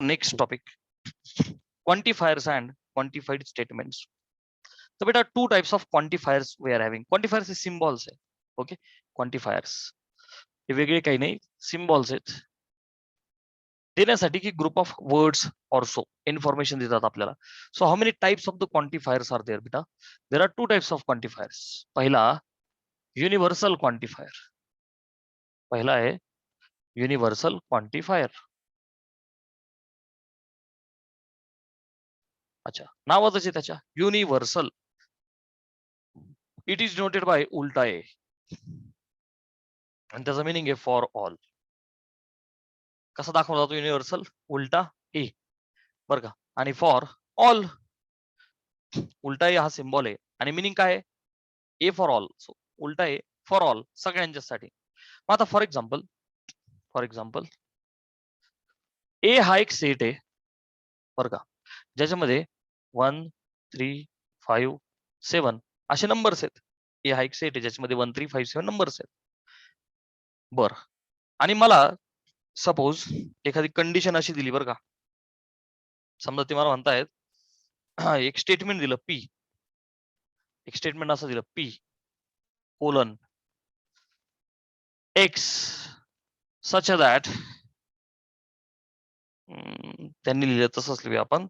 Next topic, quantifiers and quantified statements. तर बेटा two types of quantifiers we are having. Quantifiers हे symbols आहे. Okay, quantifiers हे वेगळे काही नाही, सिम्बॉल्स आहेत देण्यासाठी की group of words or so information देतात आपल्याला. So how many types of the quantifiers are there बेटा? There are two types of quantifiers. पहिला युनिव्हर्सल क्वांटिफायर. पहिला आहे युनिव्हर्सल क्वांटिफायर. अच्छा, नावच आहे त्याच्या universal. It is noted by उलटा ए आणि त्याचा मिनिंग आहे फॉर ऑल. कसा दाखवला जातो युनिव्हर्सल? उलटा ए, बर का. आणि फॉर ऑल, उलटा ए हा सिम्बॉल आहे आणि मिनिंग काय आहे? A for all. सो उलटा ए फॉर ऑल, सगळ्यांच्यासाठी. मग आता फॉर एक्झाम्पल ए हा एक सेट आहे बर का, ज्याच्यामध्ये 1 3 5 7 असे नंबर्स आहेत. ए हा एक सेट आहे ज्याच्यामध्ये 1 3 5 7 नंबर्स आहेत. बर, आणि मला सपोज एखादी कंडिशन अशी दिली बरं का, समजा ते मला म्हणतायत एक स्टेटमेंट दिलं पी, एक स्टेटमेंट असं दिलं P colon x such that, त्यांनी लिहिलं तसंच लिहूया आपण,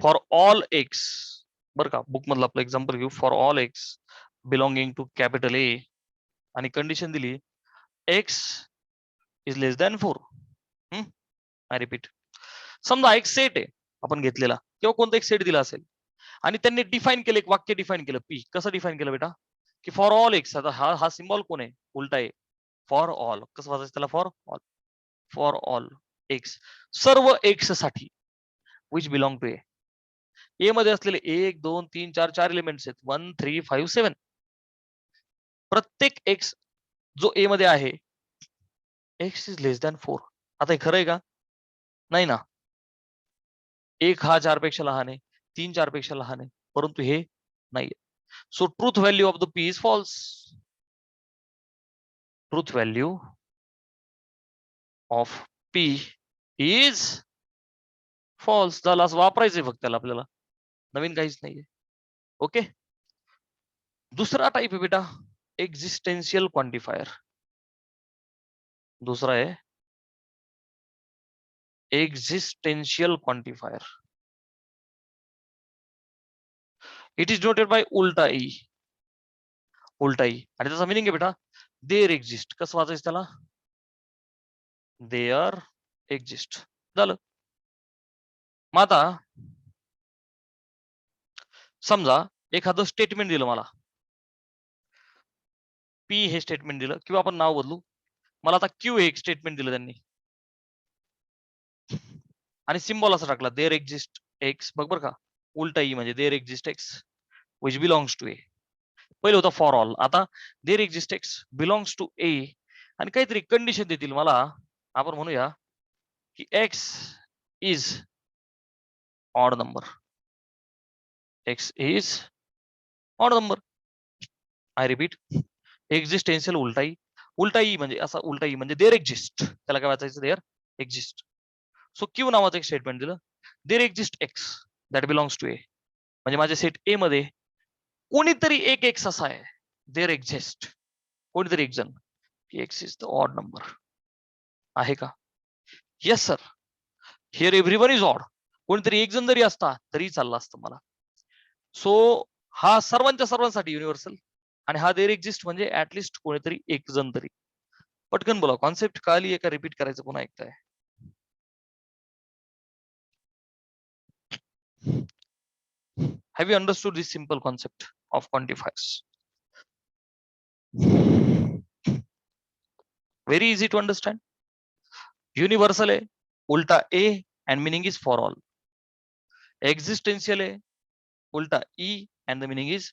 फॉर ऑल एक्स बर का, बुक मधलं आपलं एक्झाम्पल घेऊ. For all x belonging to capital A आणि कंडिशन दिली X is less than 4. I repeat, समजा एक सेट आहे आपण घेतलेला किंवा कोणता एक सेट दिला असेल आणि त्यांनी डिफाईन केलं, एक वाक्य डिफाईन केलं पी. कसं डिफाईन केलं बेटा? की फॉर ऑल एक्स. आता हा सिम्बॉल कोण आहे? उलटा आहे. फॉर ऑल कसं वाचायचं त्याला? For all. For all x, सर्व एक्स साठी विच बिलॉंग टू ए. ए मध्ये असलेले 1 2 3 4 4 एलिमेंट्स आहेत 1 3 5 7. प्रत्येक एक्स जो ए मध्ये आहे, एक्स इज लेस दॅन 4. आता हे खरं आहे का? नाही ना. एक हा 4 पेक्षा लहान आहे, 3 4 पेक्षा लहान आहे, परंतु हे नाहीये. So truth value of the P is false. Truth value of P is false. झाला, असं वापरायचंय फक्त त्याला आपल्याला, नवीन काहीच नाहीये. ओके, दुसरा टाइप आहे बेटा एक्झिस्टेन्शियल क्वांटिफायर. दुसरा आहे existential quantifier. It is noted by उलटा ई. उलटा ई आणि त्याचा मिनिंग आहे बेटा देअर एक्झिस्ट. कसं वाचायचं त्याला? There exist. झालं. मग आता समजा एखादं स्टेटमेंट दिलं मला, पी हे स्टेटमेंट दिलं किंवा आपण नाव बदलू, मला आता क्यू हे एक स्टेटमेंट दिलं त्यांनी आणि सिम्बॉल असा टाकला देअर एक्झिस्ट एक्स. बघ बरं का, उलटा ई म्हणजे there exist X which belongs to A. पहिलं होतं फॉर ऑल, आता there exist X belongs to A आणि काहीतरी कंडिशन देतील मला. आपण म्हणूया की X is odd number. X is odd number. I repeat, existential उलटाई. उलटाई म्हणजे असा, उलटाई म्हणजे देअर एक्झिस्ट, त्याला काय वाचायचं? There exist. सो क्यू नावाचं एक स्टेटमेंट दिलं, there exist X that belongs to A. म्हणजे माझ्या सेट ए मध्ये कोणीतरी एक एक्स असा आहे, देअर एक्झिस्ट कोणीतरी एक जण, x is the odd number. आहे का? Yes sir, here everyone is odd. कोणीतरी एक जण जरी असता तरी चाललं असतं मला. सो हा सर्वांच्या सर्वांसाठी युनिव्हर्सल आणि हा देअर एक्झिस्ट म्हणजे ऍटलिस्ट कोणीतरी एक जण तरी. पटकन बोला, कॉन्सेप्ट कळली आहे का? रिपीट करायचं पुन्हा ऐकताय? Have you understood this simple concept of quantifiers? Very easy to understand. Universal है उल्टा A and meaning is for all. Existential है उल्टा E and the meaning is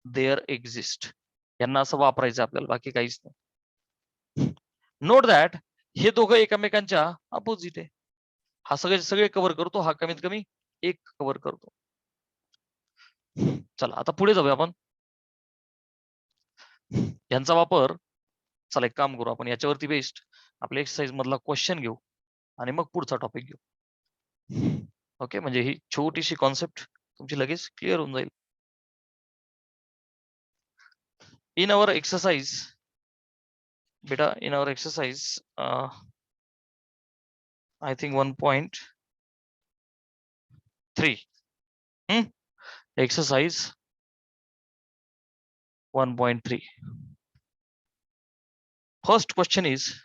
there exist. यांना असं वापरायचं आपल्याला, बाकी काहीच नाही. नोट दॅट हे दोघं एकमेकांच्या अपोजिट आहे. हा सगळे कव्हर करतो, हा कमीत कमी एक कव्हर करतो. चला आता पुढे जाऊया आपण. यांचा वापर, चला एक काम करू आपण, याच्यावरती बेस्ड आपल्या एक्सरसाइज मधला क्वेश्चन घेऊ. आणि मग पुढचा टॉपिक घेऊ. ओके, म्हणजे ही छोटीशी कॉन्सेप्ट तुमची लगेच क्लिअर होऊन जाईल. इन अवर एक्सरसाइज बेटा, in our exercise I think 1.3 exercise 1.3. First question is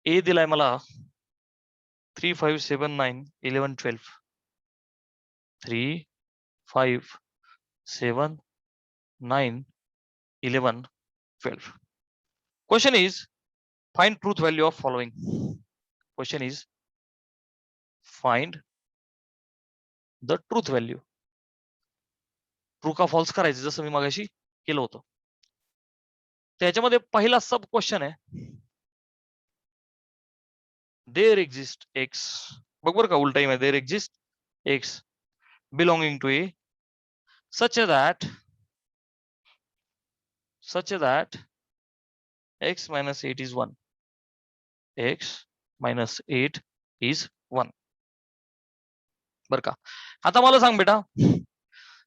A दिलाय मला 3, 5, 7, 9, 11, 12. 3, 5, 7, 9, 11, 12. Question is find truth value of following. Question is find the truth value. True का फॉल्स करायचं जसं मी मगाशी केलं होतं. त्याच्यामध्ये पहिला सब क्वेश्चन आहे देअर एक्झिस्ट एक्स. बघ बरं का उलटा आहे there exist x belonging to A such that x minus 8 is 1. x minus 8 is 1. बर का. आता मला सांग बेटा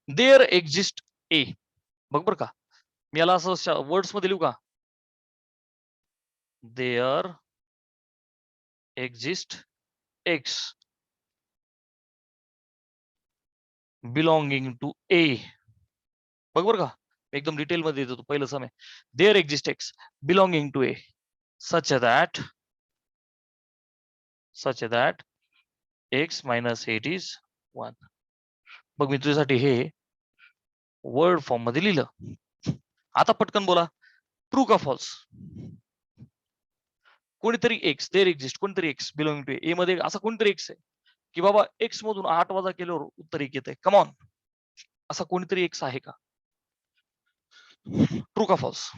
देअर एक्झिस्ट ए. बघ बर का, मी याला असं वर्ड्स मध्ये लिहू का? There exist x belonging to A. बघ बर का, एकदम डिटेल मध्ये देतो. पहिलं समय there exist x belonging to A such that x minus 8 is 1. मग मी तुझ्यासाठी हे वर्ड फॉर्म मध्ये लिहिलं. आता पटकन बोला ट्रू का फॉल्स. कोणीतरी एक्स देअर एक्झिस्ट कोणतरी एक्स बिलॉंगिंग टू ए मध्ये असा कोणतरी एक्स आहे की बाबा एक्स मधून 8 वजा केल्यावर उत्तर एक येत आहे. कमॉन, असा कोणीतरी एक्स आहे का? ट्रू का false?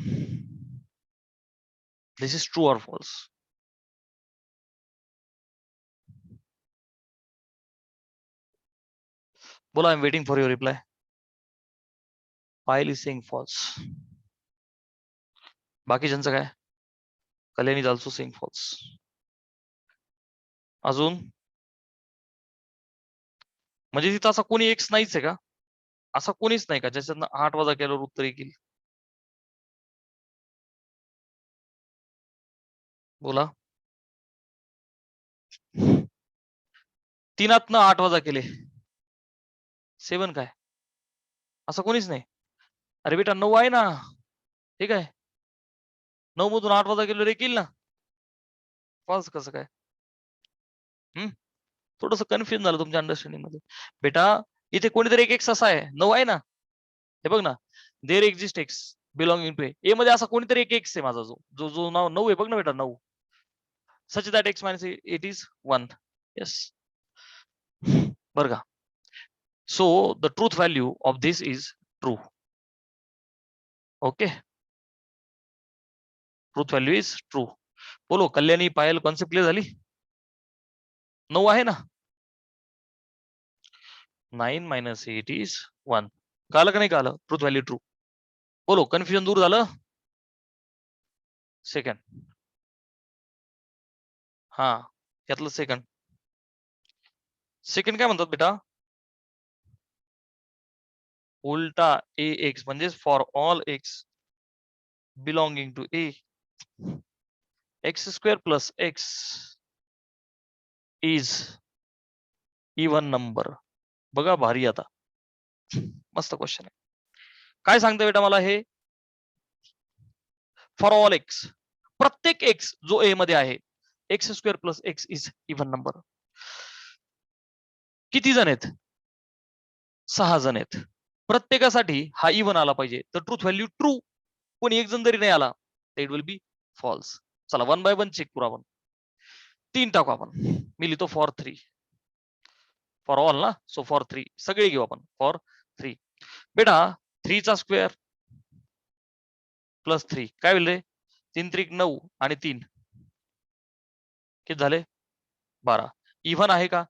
This is true or false? बोला, I am waiting for your reply. Payal is saying false. बाकीच्यांचं काय? Kalyani is also saying false. अजून म्हणजे तिथं असा कोणी एक्स नाहीच आहे का? असा कोणीच नाही का ज्याच्यातनं 8 वजा केल्यावर उत्तर येईल? बोला. 3 8 वजा केले 7 काय? असं कोणीच नाही. अरे बेटा 9 आहे ना, ठीक आहे. 9 मधून 8 वजा केल्यावर एक येईल ना. फॉल्स कसं काय? थोडस कन्फ्युजन झालं तुमच्या अंडरस्टँडिंग मध्ये. बेटा इथे कोणीतरी एक एक्स असा आहे 9 आहे ना. हे बघ ना, there exist x belonging to A मध्ये असा कोणीतरी एक एक्स आहे माझा जो जो जो नाव 9 आहे. बघ ना बेटा 9 such that x minus 8 is 1. Yes, बरं का. So the truth value of this is true. Okay, truth value is true. बोलो कल्याणी पायल कॉन्सेप्ट क्लिअर झाली? 9 आहे ना. 9 minus 8 is 1. कळलं का नाही कळलं? Truth value true. बोलो कन्फ्युजन दूर झालं? सेकंड, हा यातलं सेकंड काय म्हणतात बेटा? उलटा ए एक्स म्हणजे for all x belonging to A x square plus x is even number. बघा भारी. आता मस्त क्वेश्चन आहे. काय सांगते बेटा मला हे? फॉर ऑल एक्स, प्रत्येक एक्स जो ए मध्ये आहे x square plus x is even number. किती जण आहेत? 6 जण आहेत. प्रत्येकासाठी हा इवन आला पाहिजे. तर ट्रूथ व्हॅल्यू ट्रू. कोणी एक जण जरी नाही आला तर इट विल बी फॉल्स. चला 1 बाय 1 चेक करू आपण. 3 टाकू आपण. मी लिहितो फॉर 3. फॉर ऑल ना, सो फॉर 3 सगळे घेऊ आपण. फॉर 3 बेटा 3 चा स्क्वेअर प्लस 3 काय होईल रे? 3 त्रिक 9 आणि 3 किती झाले? 12. इव्हन आहे का?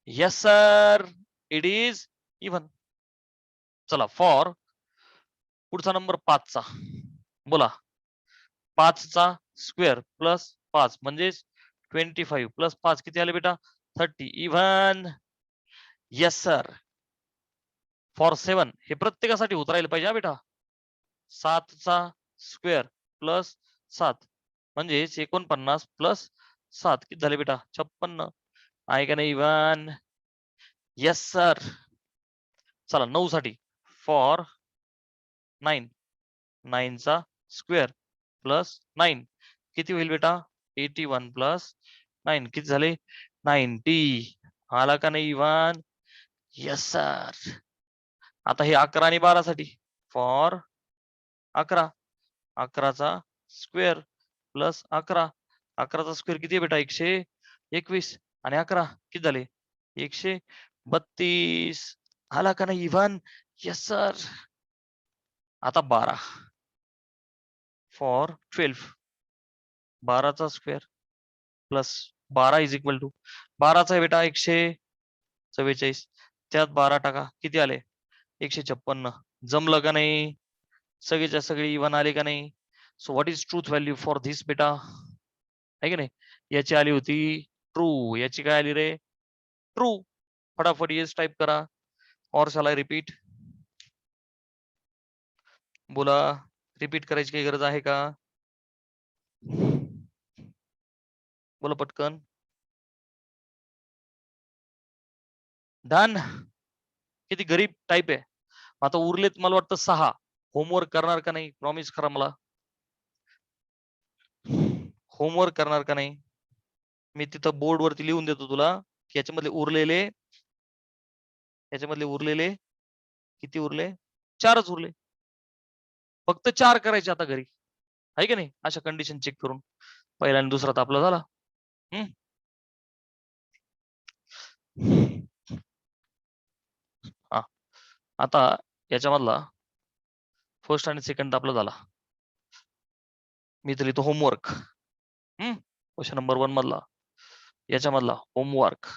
Yes sir, it is even. चला फॉर पुढचा नंबर 5 चा. बोला 5 चा स्क्वेअर प्लस 5 म्हणजे 25 प्लस 5 किती आले बेटा 30 इव्हन येस सर फॉर 7 हे प्रत्येकासाठी होत राहिलं पाहिजे बेटा 7चा स्क्वेअर प्लस 7 म्हणजे 49 प्लस 7 किती झाले बेटा 56 आहे का नाही इव्हन येस सर चला 9 साठी फॉर 9 9चा स्क्वेअर प्लस 9 किती होईल बेटा 81 प्लस 9 किती झाले 90 आला का नाही इव्हन येस सर आता हे 11 आणि 12 साठी फॉर 11 11चा स्क्वेअर प्लस 11 11चा स्क्वेअर किती आहे बेटा 121 आणि 11 किती झाले 132 आला का नाही इव्हन येस सर आता 12 फॉर 12 12चा square plus 12 is equal to 12चा आहे बेटा 144 त्यात 12 टाका किती आले 156 जमलं का नाही सगळेच्या सगळे इव्हन आले का नाही so what is truth value for this बेटा आहे की नाही याची आली होती ट्रू याची काय आली रे ट्रू फटाफट येस टाइप करा और शाला रिपीट बोला रिपीट करायची काही गरज आहे का बोला पटकन डन किती गरीब टाइप आहे आता उरलेत मला वाटतं 6 होमवर्क करणार का नाही प्रॉमिस करा मला होमवर्क करणार का नाही मी तिथं बोर्ड वरती लिहून देतो तुला की याच्यामधले उरलेले किती उरले 4च उरले फक्त 4 करायचे आता घरी आहे की नाही अशा कंडिशन चेक करून पहिला आणि दुसरा तर आपला झाला हा आता याच्यामधला फर्स्ट आणि सेकंड आपला झाला मी तर लिहितो होमवर्क क्वेश्चन नंबर 1 मधला याच्यामधला होमवर्क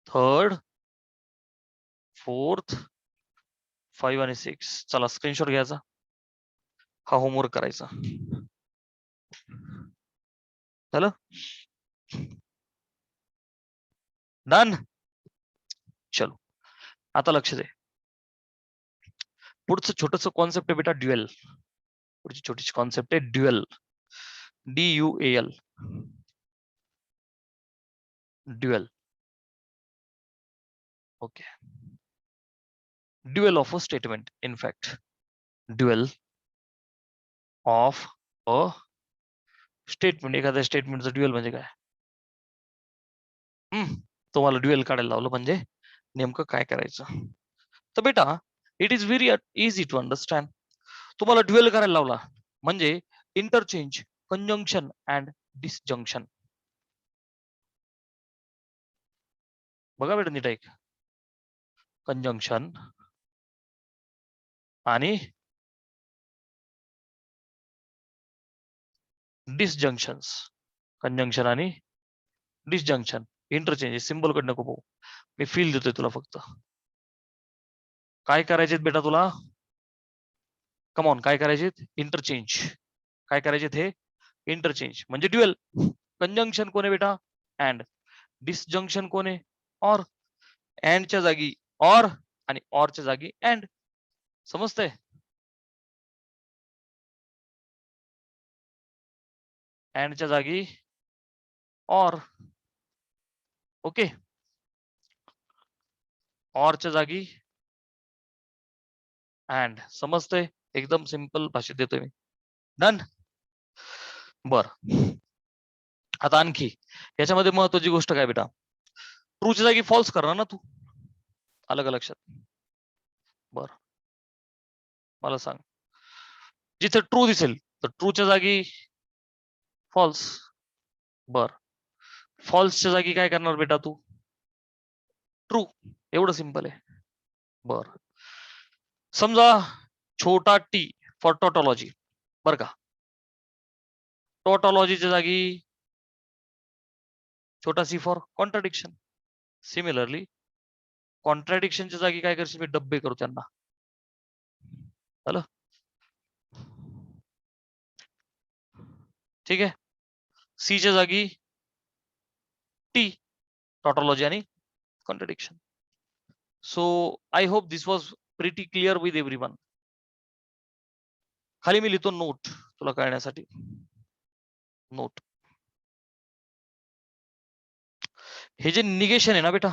थर्ड 4th 5 आणि 6 चला स्क्रीनशॉट घ्यायचा हा होमवर्क करायचा झालं डन चलो आता लक्ष दे पुढचं छोटस कॉन्सेप्ट आहे बेटा ड्युएल पुढची छोटीशी कॉन्सेप्ट आहे dual DUAL dual okay dual of a statement in fact dual of a statement एखाद्या स्टेटमेंटचं ड्युएल म्हणजे काय तुम्हाला ड्युएल काढायला लावलं म्हणजे नेमकं काय करायचं तर बेटा it is very easy to understand तुम्हाला ड्युएल करायला लावला म्हणजे इंटरचेंज कंजंक्शन अँड डिसजंक्शन बघा बेटा नीट ऐक कंजंक्शन आणि डिसजंक्शन्स कंजंक्शन आणि डिसजंक्शन इंटरचेंज सिम्बॉल कडे नको पाहू मी फील देतोय तुला फक्त काय करायचे बेटा तुला कमॉन काय करायचे इंटरचेंज काय करायचे हे इंटरचेंज म्हणजे ड्युएल कंजंक्शन कोण आहे बेटा अँड डिसजंक्शन कोण आहे और अँडच्या जागी और आणि ऑरच्या जागी अँड समजतंय अँडच्या जागी और ओके ऑरच्या जागी अँड समजतंय एकदम सिंपल भाषेत देतोय मी डन बर आता आणखी याच्यामध्ये महत्वाची गोष्ट काय बेटा ट्रूच्या जागी फॉल्स करणार ना तू अलग लक्षात बर मला सांग जिथे ट्रू दिसेल तर ट्रूच्या जागी फॉल्स बर फॉल्सच्या जागी काय करणार बेटा तू ट्रू एवढं सिंपल आहे बर समजा छोटा टी फॉर टॉटॉलॉजी बर का टॉटॉलॉजीच्या जागी छोटा सी फॉर कॉन्ट्राडिक्शन सिमिलरली कॉन्ट्राडिक्शनच्या जागी काय करशील मी डब्बे करू त्यांना झालं ठीक आहे सी च्या जागी टी, टॉटॉलॉजी आणि contradiction. So I hope this was pretty clear with everyone. खाली मी लिहितो नोट तुला कळण्यासाठी. नोट, हे जे निगेशन आहे ना बेटा,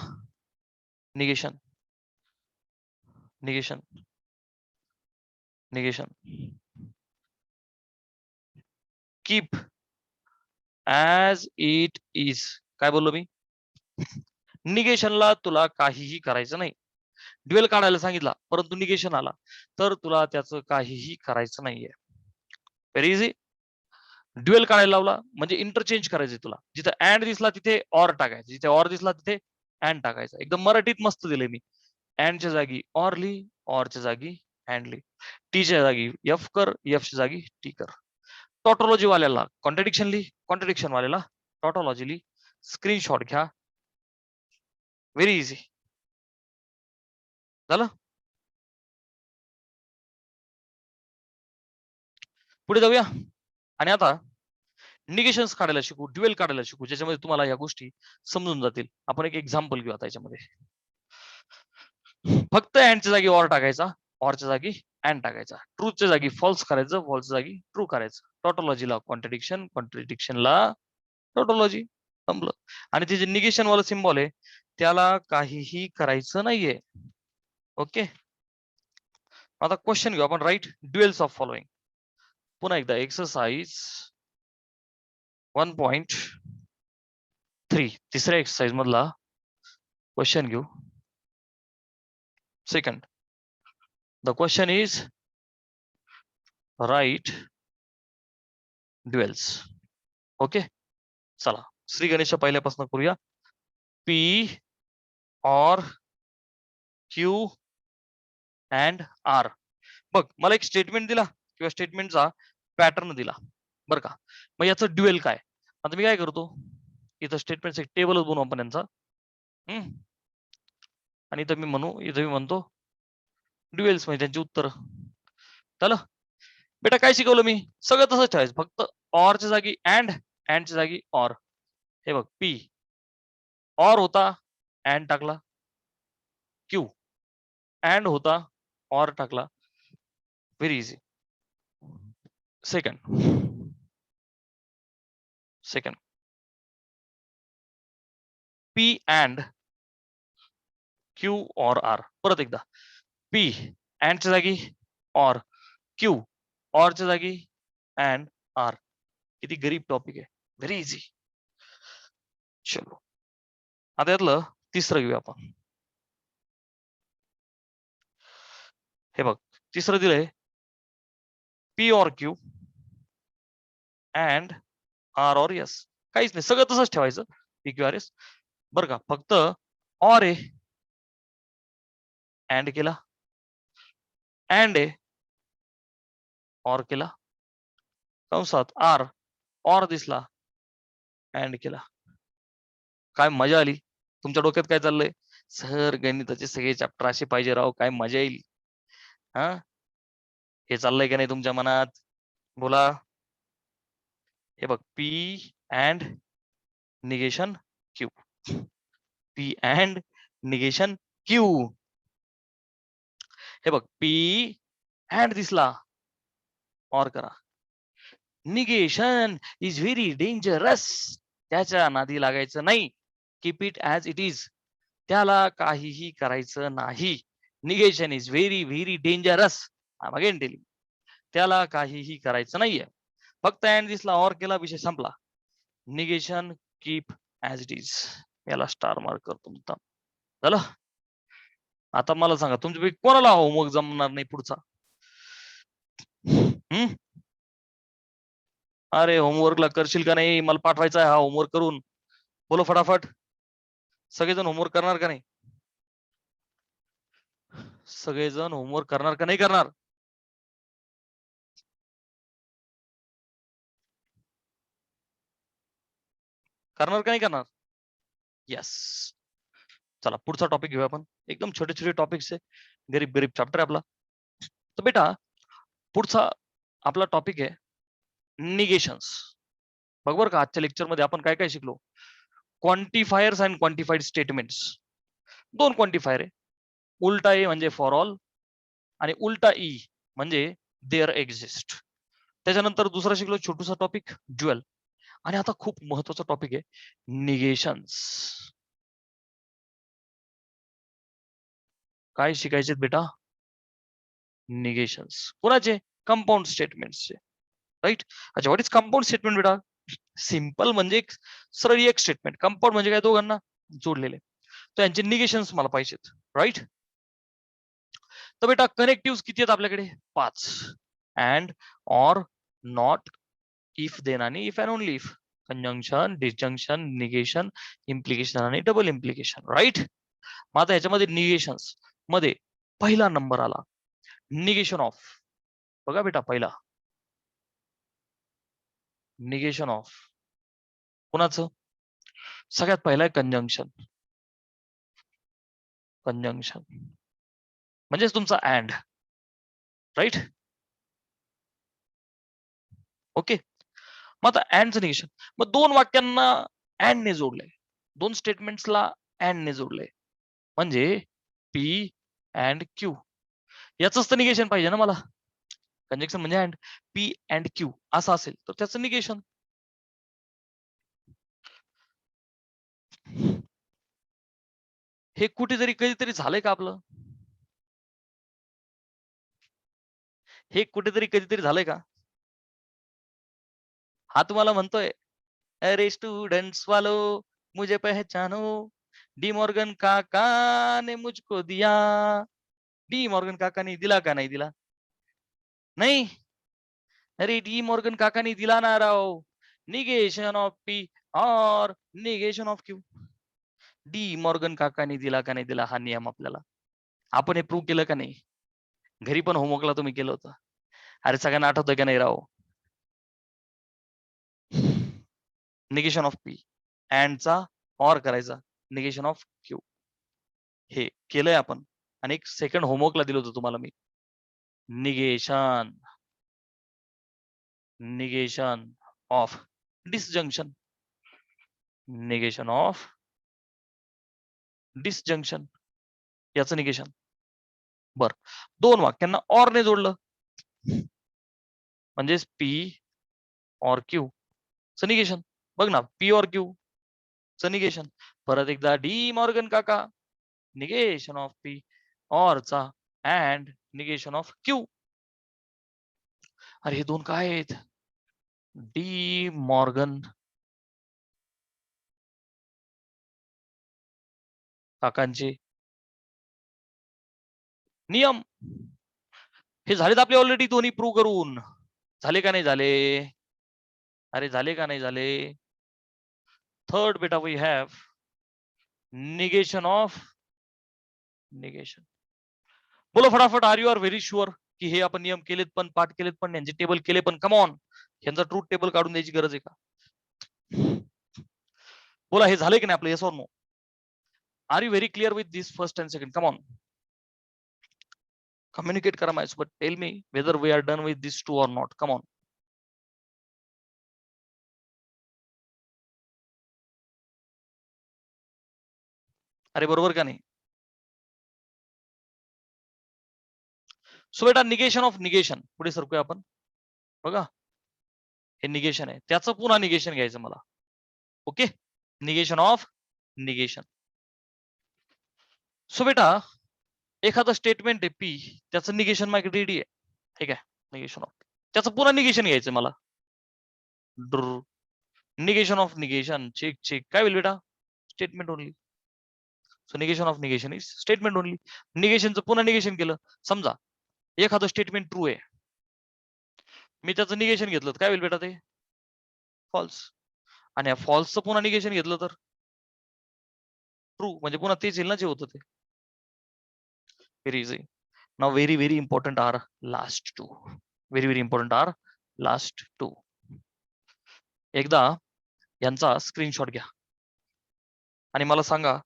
negation negation negation, keep as it is. काय बोललो मी? निगेशनला तुला काहीही करायचं नाही. ड्युएल काढायला सांगितला परंतु निगेशन आला तर तुला त्याचं काहीही करायचं नाहीये. Very easy. ड्युएल काढायला लावला म्हणजे इंटरचेंज करायचे तुला. जिथे अँड दिसला तिथे ऑर टाकायचं, जिथे ऑर दिसला तिथे अँड टाकायचं. एकदम मराठीत मस्त दिले मी. अँडच्या जागी ऑर लिही, ऑरच्या जागी अँड लिही. टीच्या जागी एफ कर, एफच्या जागी टी कर. टॉटॉलॉजी वाल्याला कॉन्ट्रडिक्शन लिही, कॉन्ट्रडिक्शन वाल्याला टॉटॉलॉजी लिही. स्क्रीनशॉट घ्या. Very easy. झालं. पुढे जाऊया. आणि आता निगेशन्स काढायला शिकू, ड्युएल काढायला शिकू, ज्याच्यामध्ये तुम्हाला या गोष्टी समजून जातील. आपण एक एक्झाम्पल घेऊ आता याच्यामध्ये. फक्त अँडच्या जागी ऑर टाकायचा, ऑरच्या जागी अँड टाकायचा. ट्रूथच्या जागी फॉल्स करायचं, फॉल्सच्या जागी ट्रू करायचं. टॉटॉलॉजीला कॉन्ट्रडिक्शन, कॉन्ट्रडिक्शनला टॉटॉलॉजी. संपलं. आणि ते जे निगेशन वाला सिम्बॉल आहे त्याला काहीही करायचं नाहीये. ओके. आता क्वेश्चन घेऊ आपण. Right duals of following. पुन्हा एकदा एक्सरसाइज 1.3 तिसऱ्या एक्सरसाइज मधला क्वेश्चन घेऊ. Second, the question is right duals. Okay. चला श्री गणेश पहिल्यापासून करूया. P or Q and R. बघ मला एक स्टेटमेंट दिला किंवा स्टेटमेंटचा पॅटर्न दिला बरं का. मग याचं ड्युएल काय? आता मी काय करतो, इथं स्टेटमेंटचा एक टेबलच बनवू आपण यांचा. आणि इथं मी म्हणतो ड्युएल्स म्हणजे त्यांची उत्तर. चला बेटा काय शिकवलं मी? सगळं तसंच ठेवायचं, फक्त ऑरच्या जागी अँड, अँडच्या जागी ऑर. हे बघ पी ऑर होता अँड टाकला, क्यू अँड होता ऑर टाकला. Very easy. Second P and Q or R. परत एकदा पी अँडच्या जागी ऑर, क्यू ऑरच्या जागी अँड आर. किती गरीब टॉपिक आहे. Very easy. चलो आता यातलं तिसरं घेऊया आपण. हे बघ तिसरं दिलंय P or Q and R or S. काहीच नाही, सगळं तसंच ठेवायचं. पी क्यू आर एस बरं का. फक्त ऑर आहे अँड केला, अँड आहे ऑर केला, कंसात आर ऑर दिसला अँड केला. काय मजा आली? तुमच्या डोक्यात काय चाललंय? सर गणिताचे सगळे चॅप्टर असे पाहिजे राव, काय मजा येईल. हा हे चाललंय का नाही तुमच्या मनात? बोला. हे बघ P and negation Q, P and negation Q. हे बघ पी अँड दिसला ऑर करा. Negation is very dangerous. त्याच्या नादी लागायचं नाही. Keep it as it is. त्याला काहीही करायचं नाही. Negation is very very dangerous. Again telling, त्याला काहीही करायचं नाहीये. फक्त अँड दिसला ऑर केला, विषय संपला. Negation keep as it is. याला स्टार मार्क करतो. झालं. आता मला सांगा तुमच्यापैकी कोणाला होमवर्क जमणार नाही पुढचा? अरे होमवर्कला करशील का नाही? मला पाठवायचा आहे हा होमवर्क करून. बोलो फटाफट. सगळेजण होमवर्क करणार का नाही? सगळेजण होमवर्क करणार का नाही करणार? करणार का नाही करणार? यस. चला पुढचा टॉपिक घेऊया आपण. एकदम छोटे छोटे टॉपिक्स आहे, गरीब गरीब चॅप्टर आहे आपला. तर बेटा पुढचा आपला टॉपिक आहे निगेशन्स. बघ बरं का आजच्या लेक्चर मध्ये आपण काय काय शिकलो. Quantifiers and quantified statements. दोन क्वांटिफायर आहे. उलटा ए म्हणजे फॉर ऑल आणि उलटा ई म्हणजे देअर एक्झिस्ट. त्याच्यानंतर दुसरा शिकलो छोटूसा टॉपिक ड्युअल. आणि आता खूप महत्वाचा टॉपिक आहे निगेशन्स. काय शिकायचे बेटा? निगेशन्स. कोणाचे? कंपाऊंड स्टेटमेंट्सचे. राईट. अच्छा, व्हॉट इज कंपाऊंड स्टेटमेंट बेटा? सिंपल म्हणजे एक सरळ एक स्टेटमेंट. कंपाऊंड म्हणजे काय? दोघांना जोडलेले. तर यांचे निगेशन्स मला पाहिजेत. राईट. तर बेटा कनेक्टिव्ह किती आहेत आपल्याकडे? 5. And, or, not, if, then आणि if and only if. Conjunction, disjunction, negation, implication आणि डबल इम्प्लिकेशन. राईट. मग आता ह्याच्यामध्ये निगेशन्स मध्ये पहिला नंबर आला निगेशन ऑफ. बघा बेटा पहिला निगेशन ऑफ कुणाचं? सगळ्यात पहिला आहे कंजंक्शन. कंजंक्शन म्हणजेच तुमचा अँड. राईट. ओके. मग आता अँडचं निगेशन. मग दोन वाक्यांना अँड ने जोडलंय. दोन स्टेटमेंट्सला अँड ने जोडलंय. म्हणजे पी अँड क्यू. याच तर निगेशन पाहिजे ना मला. कंजंक्शन म्हणजे अँड. पी अँड क्यू असं असेल तर त्याचं निगेशन. हे कुठेतरी कधीतरी झालंय का आपलं? हे कुठेतरी कधीतरी झालंय का? हा तुम्हाला म्हणतोय अरे स्टूडेंट्स वालो मुझे पहचानो, डी मॉर्गन काका ने मुझको दिया. डी मॉर्गन काकाने दिला का नाही दिला? नाही. अरे डी मॉर्गन काकाने दिला ना राव. निगेशन ऑफ पी और negation of Q. De Morgan काकाने दिला का नाही दिला हा नियम आपल्याला. आपण हे प्रूव्ह केलं का नाही? घरी पण होमवर्कला तुम्ही केलं होतं. अरे सगळ्यांना आठवतंय का नाही राव? निगेशन ऑफ पी अँडचा ऑर करायचा निगेशन ऑफ क्यू. हे केलंय आपण. आणि एक सेकंड होमवर्कला दिलं होतं तुम्हाला मी. Negation negation of disjunction. Negation of disjunction याचं निगेशन. बर, दोन वाक्यांना ऑर ने जोडलं म्हणजेच पी ऑर क्यू च निगेशन. बघ ना, पी ऑर क्यू च निगेशन. परत एकदा डी मॉर्गन काका निगेशन ऑफ पी ऑर चा अँड निगेशन ऑफ क्यू. अरे हे दोन काय आहेत? डी मॉर्गन काकांचे नियम. हे झालेत आपले ऑलरेडी दोन्ही प्रूव्ह करून. झाले का नाही झाले? अरे झाले का नाही झाले? थर्ड बेटा we have negation of negation. बोलो फटाफट. Are you are very sure की हे आपण नियम केलेत पण, पाठ केलेत पण, यांचे टेबल केले पण? Come on. यांचा ट्रूथ टेबल काढून द्यायची गरज आहे का? बोला हे झाले की नाही आपलं? Yes or no? Are you very clear with this first and second? Come on, communicate करा माझ्यासोबत. Tell me whether we are done with this two or not. Come on. अरे बरोबर का नाही? सो बेटा निगेशन ऑफ निगेशन पुढे सरकूया आपण. बघा हे निगेशन आहे, त्याचं पुन्हा निगेशन घ्यायचं मला. Okay. Negation of negation. So बेटा एखादं स्टेटमेंट आहे पी, त्याचं निगेशन माझ्याकडे रेडी आहे. ठीक आहे. निगेशन ऑफ त्याचं पुन्हा निगेशन घ्यायचं मला. Negation of negation. Check check. काय होईल बेटा? Statement only. So negation of negation is statement only. निगेशनचं पुन्हा निगेशन केलं. समजा एखादं स्टेटमेंट ट्रू आहे, मी त्याचं निगेशन घेतलं, काय होईल बेटा? ते फॉल्स. आणि या फॉल्सचं पुन्हा निगेशन घेतलं तर ट्रू. म्हणजे पुन्हा तेच येईल ना जे होतं ते. Very easy. Now very very important are last two. Very very important are last two. एकदा यांचा स्क्रीनशॉट घ्या आणि मला सांगा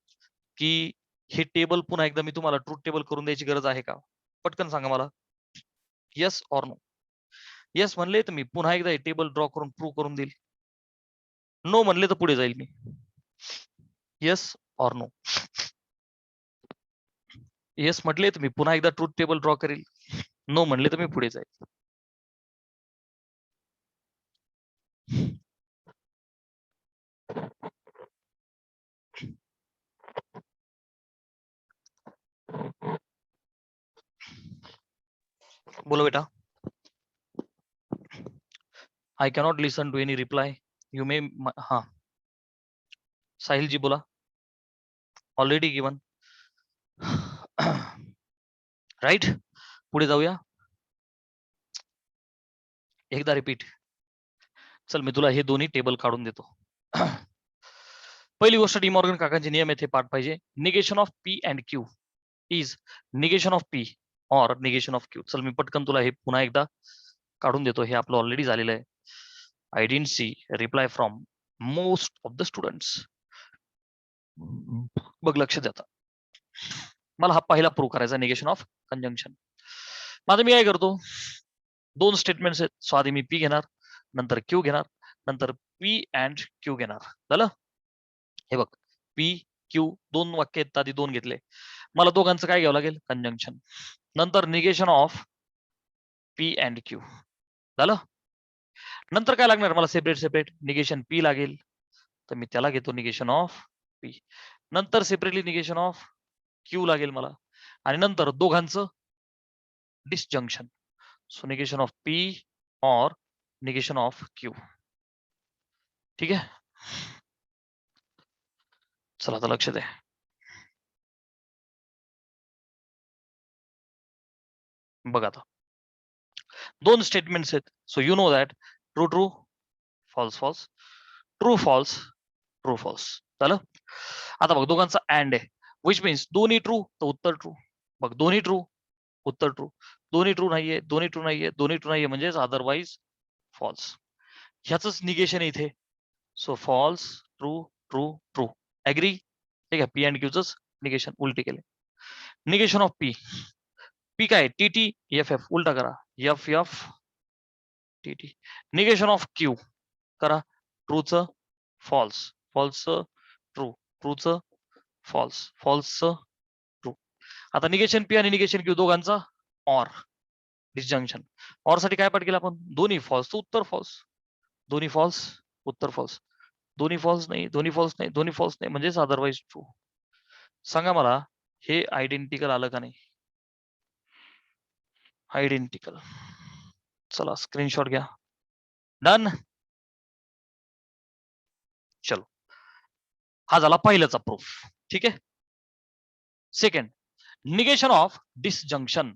की हे टेबल पुन्हा एकदा मी तुम्हाला ट्रूथ टेबल करून द्यायची गरज आहे का? पटकन सांगा मला. Yes or no? येस म्हणले तर मी पुन्हा एकदा हे टेबल ड्रॉ करून प्रूव्ह करून देईल. नो म्हणले तर पुढे जाईल मी. Yes or no. येस म्हटले तर मी पुन्हा एकदा ट्रूथ टेबल ड्रॉ करेल. नो म्हणले तर मी पुढे जाईल. बोलो बेटा. I cannot listen to any reply. You may. हा साहिल जी बोला. Already given. राईट. पुढे जाऊया. एकदा रिपीट. चल मी तुला हे दोन्ही टेबल काढून देतो. पहिली गोष्ट डिमॉर्गन काकांचे नियम येथे पाठ पाहिजे. Negation of P and Q is negation of P or negation of Q. चल मी पटकन तुला हे पुन्हा एकदा काढून देतो. हे आपलं ऑलरेडी झालेलं आहे. I didn't see reply from most of the students. बघ लक्ष द्या. मला हा पहिला प्रूव्ह करायचा निगेशन ऑफ कंजंक्शन. माझं मी काय करतो, दोन स्टेटमेंट्स आहेत. सो आधी मी पी घेणार, नंतर क्यू घेणार, नंतर पी अँड क्यू घेणार. झालं. हे बघ पी क्यू दोन वाक्य आहेत, आधी दोन घेतले. मला दोघांचं काय घ्यावं लागेल, कंजंक्शन. नंतर negation of P and Q. झालं. नंतर काय लागणार मला, सेपरेट सेपरेट निगेशन पी लागेल, तर मी त्याला घेतो निगेशन ऑफ पी. नंतर सेपरेटली निगेशन ऑफ क्यू लागेल मला, आणि नंतर दोघांचं disjunction. So negation of P और निगेशन ऑफ क्यू. ठीक आहे. चला आता लक्ष द्या. बघा आता दोन स्टेटमेंट्स आहेत. So you know that true true false false, true false true false. झालं. आता बघ दोघांचा अँड आहे, विच मीन्स दोन्ही ट्रू तर उत्तर ट्रू. बघ दोन्ही ट्रू उत्तर ट्रू, दोन्ही ट्रू नाहीये, दोन्ही ट्रू नाहीये, दोन्ही ट्रू नाहीये म्हणजेच अदरवाईज फॉल्स. ह्याच निगेशन आहे इथे. So false true true true. Agree. ठीक आहे. पी अँड क्यूच निगेशन उलटे केले. Negation of P. पी काय टी टी एफ एफ उलटा करा, F F T T. Negation of Q करा, ट्रूच फॉल्स, फॉल्स ट्रू, ट्रूच फॉल्स, फॉल्स ट्रू. आता निगेशन पी आणि निगेशन क्यू दोघांचा ऑर डिसजंक्शन. ऑर साठी काय पाठ केलं आपण, दोन्ही फॉल्स तर उत्तर फॉल्स, दोन्ही फॉल्स उत्तर फॉल्स, दोन्ही फॉल्स नाही, दोन्ही फॉल्स नाही, दोन्ही फॉल्स नाही म्हणजेच अदरवाईज ट्रू. सांगा मला हे आयडेंटिकल आलं का नाही. आयडेंटिकल. चला स्क्रीनशॉट घ्या. डन. चलो हा झाला पहिल्याचा प्रूफ. ठीक आहे. Second negation of disjunction.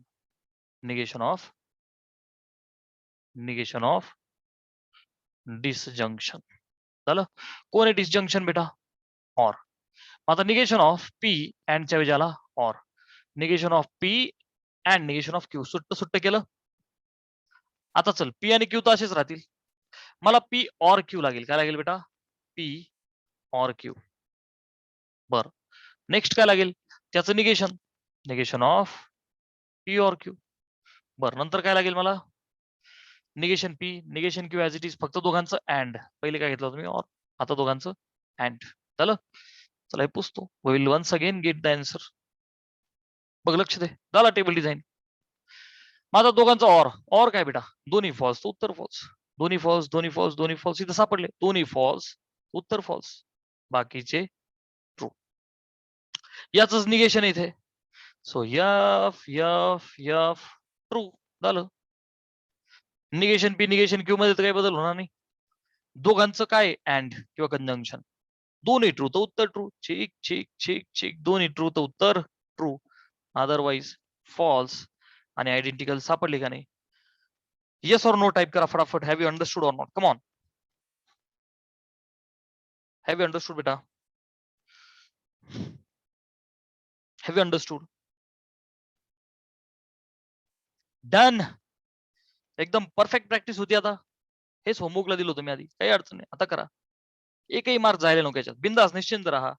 Negation of disjunction. झालं. कोण आहे डिसजंक्शन बेटा, ऑर. आता निगेशन ऑफ पी अँड च्या वेळेला or, negation of P and negation of Q. सुट्ट सुट्ट केलं. आता चल पी आणि क्यू तर असेच राहतील. मला पी ऑर क्यू लागेल. काय लागेल बेटा, पी ऑर क्यू. बर नेक्स्ट काय लागेल, त्याचं negation, negation of P or Q. बर नंतर काय लागेल मला, negation P negation Q as it is, फक्त दोघांचं अँड. पहिले काय घेतलं होतं मी ऑर, आता दोघांचं अँड. झालं. चला हे पुसतो. Will once again get the answer. बघ लक्ष दे. झाला टेबल डिझाईन. माझा दोघांचा ऑर, ऑर काय बेटा, दोन्ही फॉल्स उत्तर फॉल्स, दोन्ही फॉल्स दोन्ही फॉल्स दोन्ही फॉल्स. इथं सापडले दोन्ही फॉल्स उत्तर फॉल्स, बाकीचे ट्रू. याच निगेशन इथे. So F F F true. झालं. निगेशन पी निगेशन क्यू मध्ये तर काही बदल होणार नाही. दोघांचं काय अँड किंवा कंजंक्शन, दोन्ही ट्रू तर उत्तर true. Check check check check. दोन्ही ट्रू तर उत्तर ट्रू, अदरवाईज फॉल्स. आणि आयडेंटिकल सापडले का नाही. येस और नो टाइप करा फटाफट. Have you understood or not, come on. Have you understood बेटा, हॅव यू अंडरस्टूड. डन. एकदम परफेक्ट प्रॅक्टिस होती. आता हेच होमवर्कला दिलं होतं मी आधी, काही अडचण नाही. आता करा. एकही मार्क जायला नको याच्यात. बिंदास निश्चिंत राहा,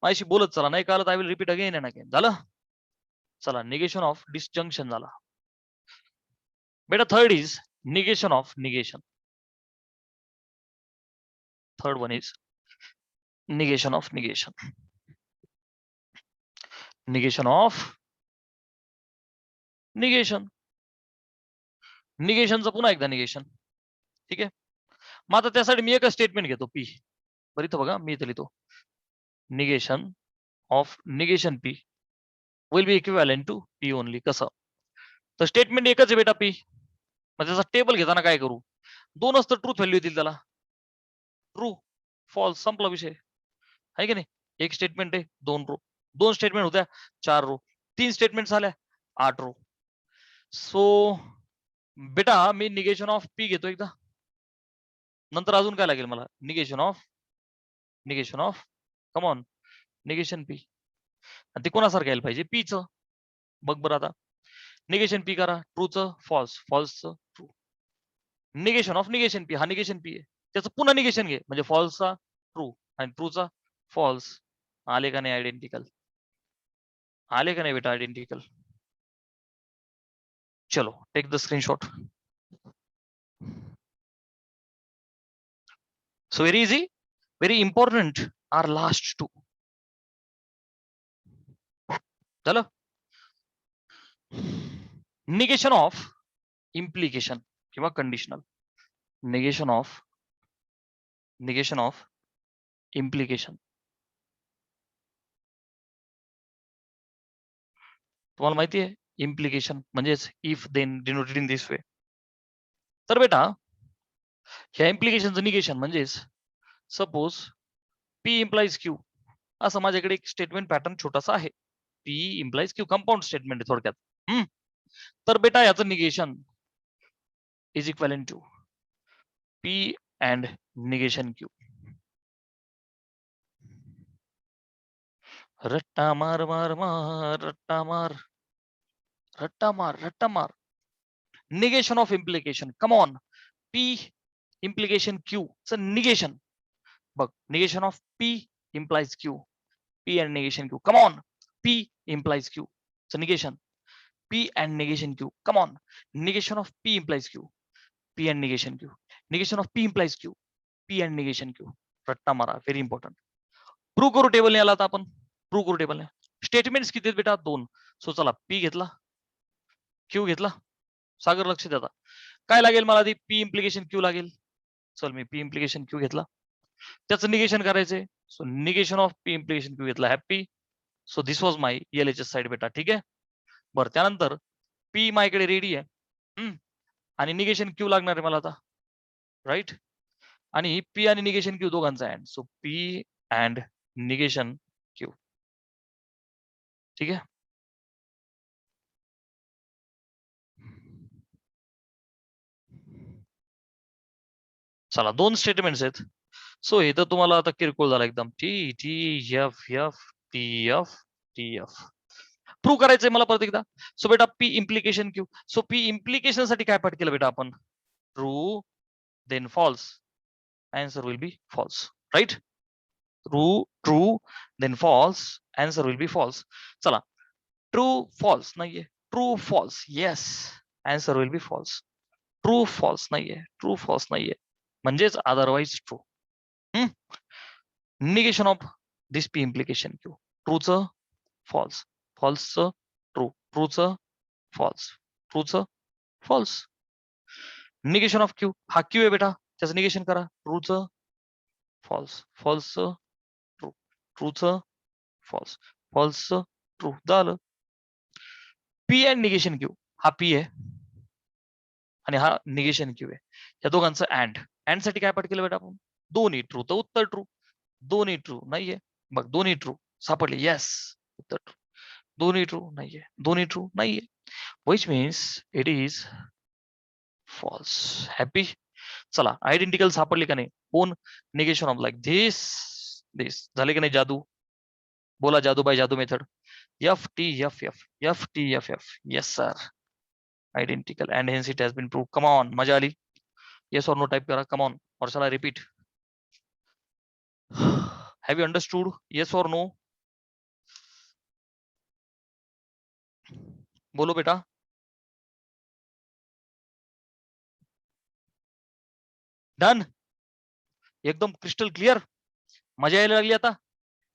माझ्याशी बोलत चला. नाही कळलं I will repeat again and again. झालं. चला निगेशन ऑफ डिसजंक्शन झाला बेटा. Third is negation of negation. Third one is negation of negation. Negation of negation. निगेशनचं पुन्हा एकदा निगेशन. ठीक आहे. मग आता त्यासाठी मी एकच स्टेटमेंट घेतो पी. बरं इथं बघा मी इथं लिहितो negation of negation P will be equivalent to P only. कसं तर स्टेटमेंट एकच आहे बेटा पी. मग त्याचा टेबल घेताना काय करू, दोनच तर ट्रूथ व्हॅल्यू येतील त्याला. ट्रू फॉल्स संपला विषय आहे की नाही. एक स्टेटमेंट आहे 2 रो, 2 स्टेटमेंट होत्या 4 रो, 3 स्टेटमेंट झाल्या 8 रो. सो बेटा मी निगेशन ऑफ पी घेतो एकदा, नंतर अजून काय लागेल मला, negation of come on negation P. ते कोणासारखं यायला पाहिजे पीचं. बघ बरं आता निगेशन पी करा, ट्रूचं फॉल्स, फॉल्सचं true. Negation of negation P, हा निगेशन पी आहे, त्याचं पुन्हा निगेशन घे म्हणजे फॉल्सचा ट्रू आणि ट्रूचा फॉल्स. आले का नाही आयडेंटिकल, आले का नाही बेटा आयडेंटिकल. चलो take the screenshot. So very easy, very important are last two. चलो निगेशन ऑफ इम्प्लिकेशन किंवा कंडिशनल. Negation of implication. तुम्हाला माहिती आहे इम्प्लिकेशन म्हणजेच if then denoted in this way. तर बेटा ह्या इम्प्लिकेशनचं निगेशन म्हणजेच सपोज पी इम्प्लाइज क्यू, असं माझ्याकडे एक स्टेटमेंट पॅटर्न छोटासा आहे. P implies Q compound statement आहे थोडक्यात. तर बेटा याचं negation is equivalent to P and negation Q. रट्टा मार मार मार रट्टा मार रट्टा मार रट्टा मार. Negation of implication come on P implication Q च निगेशन. बघ negation of P implies Q, P and negation Q come on. P implies Q च negation, P and negation Q come on. Negation of P implies Q, P and negation Q. Negation of P implies Q, P and negation Q. रट्टा मारा, very important. Prove करू table याला आता आपण. Prove करू table. Statements किती आहेत बेटा 2. सो चला पी घेतला, क्यू घेतला. सागर लक्ष द्या. काय लागेल मला आधी पी इम्प्लिकेशन क्यू लागेल. चल मी पी इम्प्लिकेशन क्यू घेतला, त्याचं निगेशन करायचंय. So negation of P implication Q घेतला happy. So this was my LHS side बेटा. ठीक आहे. बरं त्यानंतर पी माझ्याकडे रेडी आहे आणि निगेशन क्यू लागणार आहे मला आता, राईट. आणि पी आणि निगेशन क्यू दोघांचा and. So P and negation Q. ठीक आहे. चला 2 स्टेटमेंट्स आहेत. सो हे तर तुम्हाला आता किरकोळ झाला एकदम. T T F F T F T F. Prove करायचंय मला परत एकदा. सो बेटा P implication Q. So P implication साठी काय पाठ केलं बेटा आपण, true then false. Answer will be false, right. True then false, answer will be false. चला ट्रू फॉल्स नाहीये, true false yes, answer will be false. True false नाहीये, true false नाहीये म्हणजेच otherwise true. Negation of this P implication Q. ट्रूचं false, फॉल्सचं true, ट्रूचं false, ट्रूचं false. Negation of Q, हा क्यू आहे बेटा, त्याचं निगेशन करा. ट्रूचं फॉल्स, फॉल्सचं ट्रू, ट्रूचं फॉल्स, फॉल्सचं ट्रू. झालं. पी अँड निगेशन क्यू, हा पी आहे आणि हा निगेशन क्यू आहे. या दोघांचं अँड. अँड साठी काय पाठ केलं बेटा आपण, दोन्ही ट्रू तर उत्तर ट्रू. दोन्ही ट्रू नाहीये, बघ दोन्ही ट्रू सापडले. येस उत्तर ट्रू. दोन्ही ट्रू नाहीये, दोन्ही ट्रू नाहीये, which means it is false. Happy. चला आयडेंटिकल सापडली का नाही. कोण negation of like this this. झाले की नाही जादू. बोला जादू बाय जादू method. F T F F F T F F. Yes sir identical and hence it has been proved. Come on मजा आली. येस और नो टाइप करा. कम ऑन और चला repeat. Have you understood yes or no. बोलो बेटा. Done. एकदम crystal clear. मजा यायला लागली आता,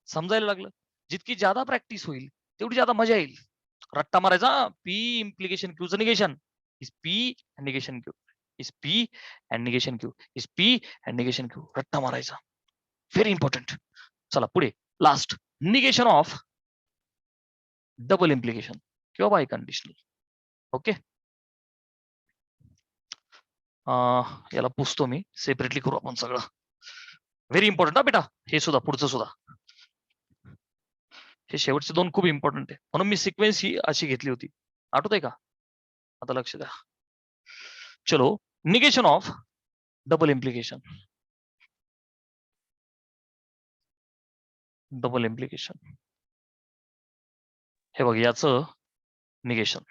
समजायला लागलं. जितकी ज्यादा प्रॅक्टिस होईल तेवढी ज्यादा मजा येईल. रट्टा मारायचा. पी इम्प्लिकेशन क्यूचं negation is P and negation Q is P and negation Q is P and negation Q. रट्टा मारायचा. Very important. चला पुढे last, negation of double implication किंवा बाय कंडिशनल. ओके, याला पुसतो मी, सेपरेटली करू आपण सगळं. व्हेरी इम्पॉर्टंट हा बेटा, हे सुद्धा पुढचं सुद्धा. हे शेवटचे दोन खूप इम्पॉर्टंट आहे, म्हणून मी सिक्वेन्स ही अशी घेतली होती. आठवत आहे का? आता लक्ष द्या. चलो, negation of double implication. Double implication हे बघ, याचं निगेशन.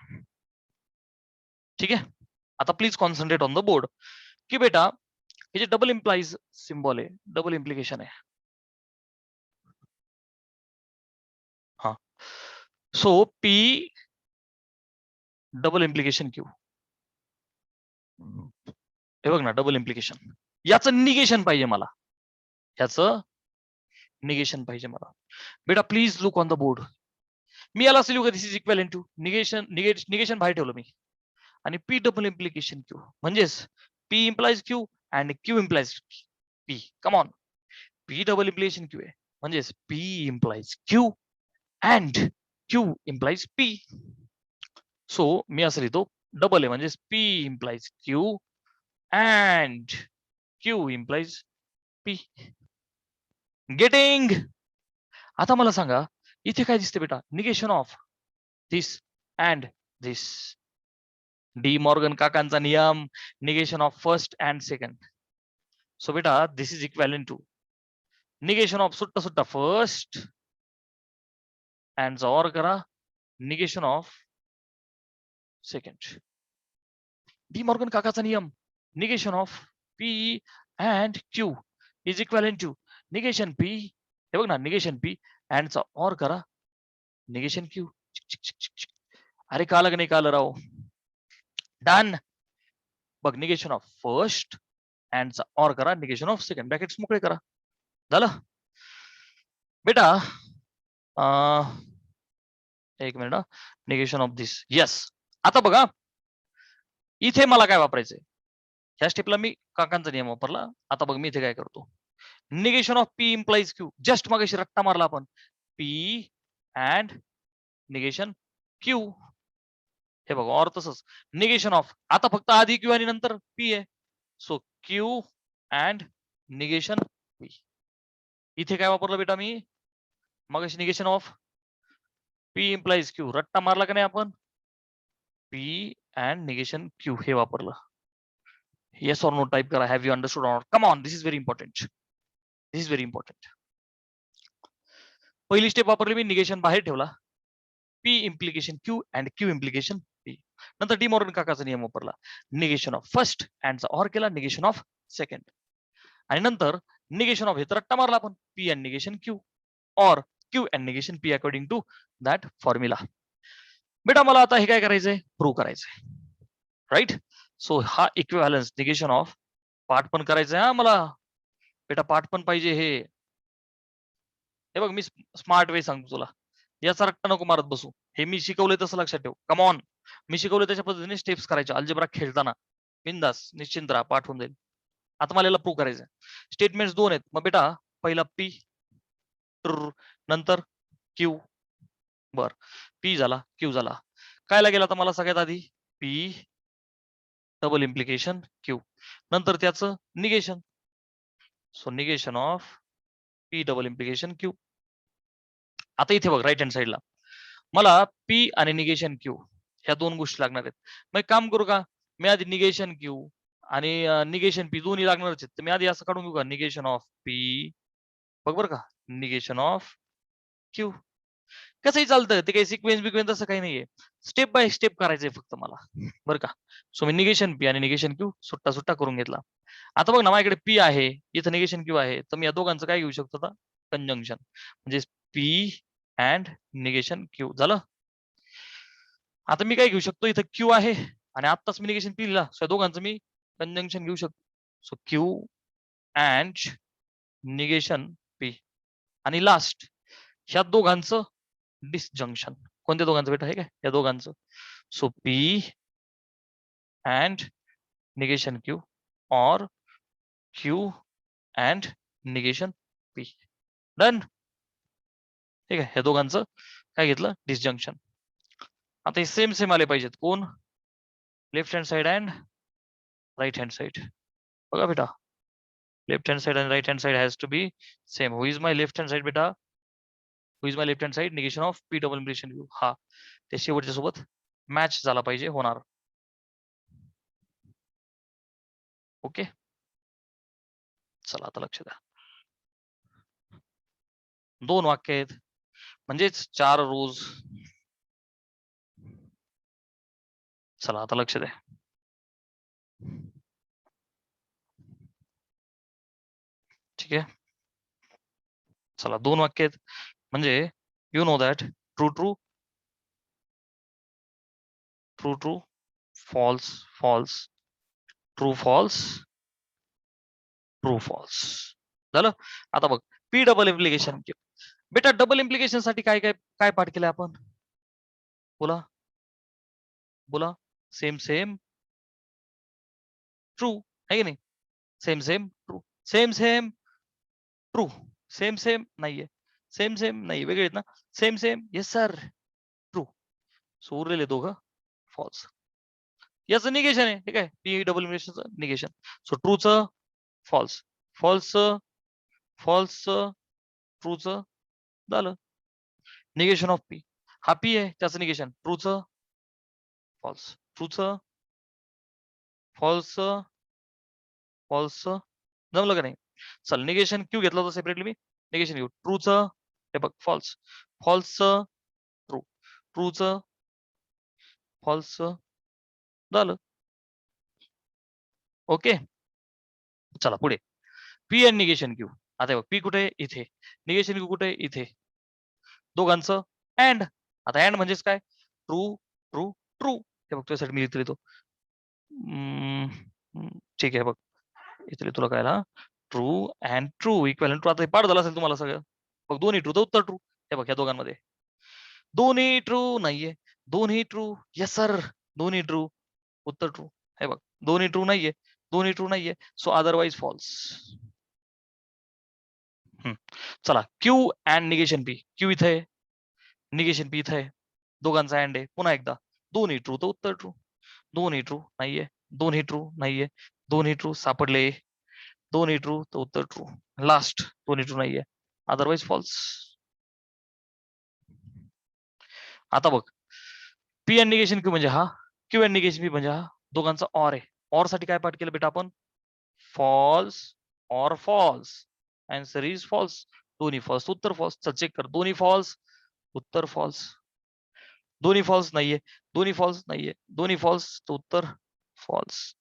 ठीक आहे, आता please concentrate on the board की बेटा हे जे डबल इम्प्लाइज सिम्बॉल आहे, डबल इम्प्लिकेशन आहे. हा, so P double implication Q. हे बघ ना, डबल इम्प्लिकेशन, याचं निगेशन पाहिजे मला, याचं निगेशन पाहिजे मला. बेटा please look on the board. मी याला असं लिहू का, this is equal to negation. Negation बाहेर ठेवलं मी, आणि पी डबल इम्प्लिकेशन क्यू म्हणजेच P implies Q and Q implies P. Come on, P double implication Q आहे म्हणजेच P implies Q and Q implies P. So मी असं लिहितो, डबल आहे म्हणजेच P implies Q and Q implies P. Getting? आता मला सांगा, इथे काय दिसते बेटा, negation of this and this. De Morgan काकांचा नियम, negation of first and second. So बेटा this is equivalent to negation of सुट्टा सुट्टा फर्स्ट अँड और करा negation of second. De Morgan काकाचा नियम, negation of P and Q is equivalent to negation P. हे बघ ना, निगेशन पी अँड और करा निगेशन क्यू. अरे काल का नाही काल राव. डन. बघ, negation of first and or करा निगेशन ऑफ सेकंड, ब्रॅकेट्स मोकळे करा. झालं बेटा. एक minute, negation of this. Yes. आता बघा, इथे मला काय वापरायचंय, ह्या स्टेपला मी काकांचा नियम वापरला. आता बघ मी इथे काय करतो, negation of P implies Q. Just मगाशी रट्टा मारला आपण, पी अँड निगेशन क्यू. हे बघ, और तसंच निगेशन ऑफ, आता फक्त आधी क्यू आणि नंतर पी आहे. So Q and negation P. इथे काय वापरलं बेटा मी मगाशी, negation of P implies Q. रट्टा मारला का नाही आपण, पी अँड निगेशन क्यू हे वापरलं. येस ऑर नो टाइप करा. Have you understood or? Come on, this is very important. This is very important. पहिली स्टेप वापरली मी, निगेशन बाहेर ठेवला, P implication Q and Q implication P. नंतर D Morgan काकाचा नियम वापरला, निगेशन ऑफ फर्स्ट अँड और केला निगेशन ऑफ सेकंड. आणि नंतर निगेशन ऑफ हे तर रट्टा मारला आपण, P and negation Q or Q and negation P according to that formula. बेटा मला आता हे काय करायचंय, प्रूव्ह करायचंय. राईट. सो हा इक्विव्हॅलन्स निगेशन ऑफ पार्ट पण करायचंय हा मला बेटा, पार्ट पण पाहिजे हे. हे बघ, मी स्मार्ट वे सांगतो तुला, याचा रट्टा नको मारत बसू. हे मी शिकवलंय तसं लक्षात ठेव. कम ऑन, मी शिकवलंय त्याच्या पद्धतीने स्टेप्स करायचे. अल्जेब्रा खेळताना बिंदास निश्चिंत राहा, पाठ होऊन जाईल. आता मला याला प्रूव्ह करायचंय. स्टेटमेंट्स दोन आहेत. मग बेटा पहिला पी, नंतर क्यू. बर, पी झाला, क्यू झाला. काय लागेल आता मला सगळ्यात आधी, पी डबल इम्प्लिकेशन क्यू, नंतर त्याचं negation. So negation of P double implication Q. आता इथे बघ, राईट हँड साइडला मला पी आणि निगेशन क्यू ह्या दोन गोष्टी लागणार आहेत. मग एक काम करू का, मी आधी निगेशन क्यू आणि निगेशन पी दोन्ही लागणारच आहेत. तर मी आधी असं काढून घेऊ का, निगेशन ऑफ पी, बघ बरं का, निगेशन ऑफ क्यू. कसंही चालतं, ते काही सिक्वेन्स बिक्वेन्स असं काही नाहीये, स्टेप बाय स्टेप करायचंय फक्त मला, बरं का. सो मी निगेशन पी आणि निगेशन क्यू सुट्टा सुट्टा करून घेतला. आता बघ ना, माझ्याकडे पी आहे, इथं निगेशन क्यू आहे, तर मी या दोघांचं काय घेऊ शकतो आता, कंजंक्शन, म्हणजे पी अँड निगेशन क्यू झालं. आता मी काय घेऊ शकतो, इथं क्यू आहे आणि आत्ताच मी निगेशन पी लिहिला, सो दोघांचं मी कंजंक्शन घेऊ शकतो. So Q and negation P आणि लास्ट ह्या दोघांचं डिसजंक्शन. कोणत्या दोघांचं बेटा हे काय या दोघांचं. So P and negation Q or Q and negation P. Done. ठीक आहे ह्या दोघांचं काय घेतलं डिसजंक्शन. आता हे सेम सेम आले पाहिजेत. कोण left hand side and right hand side. बघा बेटा left hand side and right hand side has to be same. Who is my left hand side बेटा. Who is my left hand side negation of P double negation Q. हा ते शेवटच्या सोबत match झाला पाहिजे होणार. ओके चला आता लक्ष द्या. दोन वाक्य आहेत म्हणजेच 4 रोज. चला आता लक्ष द्या. ठीक आहे चला 2 वाक्य आहेत म्हणजे you know that true true true true false false true false true false. झालं. आता बघ पी डबल इम्प्लिकेशन बेटा. डबल इम्प्लिकेशन साठी काय काय काय पाठ केलंय आपण. बोला बोला. सेम सेम ट्रू आहे की नाही. Same same true same same true same same नाहीये. सेम सेम नाही वेगळे आहेत ना. Same same yes sir true. So उरलेले दोघं फॉल्स. याचं निगेशन आहे ठीक आहे. पी डबल इम्प्लिकेशनचं निगेशन. सो ट्रूचं फॉल्स फॉल्सचं फॉल्सचं ट्रूचं झालं. निगेशन ऑफ पी हा पी आहे त्याचं निगेशन ट्रूचं फॉल्स ट्रूचं फॉल्सचं फॉल्सचं. जमलं का नाही. चल निगेशन क्यू घेतलं होतं सेपरेटली मी. निगेशन क्यू ट्रूचं हे बघ फॉल्स फॉल्सचं ट्रू ट्रूचं फॉल्सचं झालं. ओके चला पुढे. P and negation Q. आता बघ पी कुठे इथे निगेशन क्यू कुठे इथे दोघांचं अँड. आता अँड म्हणजेच काय ट्रू ट्रू ट्रू. हे बघ तुझ्यासाठी मी लिहितो. ठीक आहे बघ इथे तुला काय true and true equal true. आता पाठ झालं असेल तुम्हाला सगळं. बघ दोन्ही ट्रू तर उत्तर ट्रू. हे बघ या दोघांमध्ये दोन्ही ट्रू नाहीये. दोन्ही ट्रू यस सर दोन्ही ट्रू उत्तर ट्रू. हे बघ दोन्ही ट्रू नाहीये. दोन्ही ट्रू नाहीये. So otherwise false. चला Q and negation P. Q इथे आहे निगेशन पी इथे आहे. दोघांचा अँड आहे. पुन्हा एकदा दोन्ही ट्रू तर उत्तर ट्रू. दोन्ही ट्रू नाहीये. दोन्ही ट्रू नाहीये. दोन्ही ट्रू सापडले. दोन्ही ट्रू तर उत्तर ट्रू. लास्ट दोन्ही ट्रू नाहीये अदरवाइज फॉल्स. आता बघ पी एन निगेशन क्यू म्हणजे हा क्यू एन निगेशन पी म्हणजे हा दोघांचा ऑर आहे. ऑर साठी काय पाठ केलं बेटा आपण false or false. Answer is false. दोन्ही फॉल्स उत्तर फॉल्स. चल चेक कर दोन्ही फॉल्स उत्तर फॉल्स. दोन्ही फॉल्स नाहीये. दोन्ही फॉल्स नाहीये. दोन्ही फॉल्स तर उत्तर फॉल्स.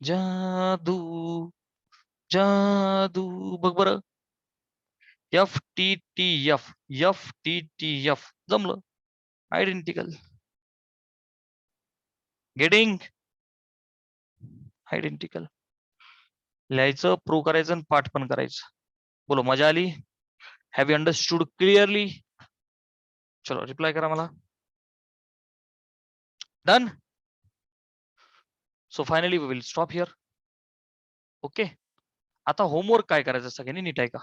जादू जादू बघ बरं. F T T F F T T F जमलं. Identical getting identical. लिहायचं प्रूव्ह करायचं आणि पाठ पण करायचं. बोलो मजा आली. Have you understood clearly. चलो रिप्लाय करा मला. Done. So finally we will stop here. Okay आता होमवर्क काय करायचं सगळ्यांनी नीट आहे का.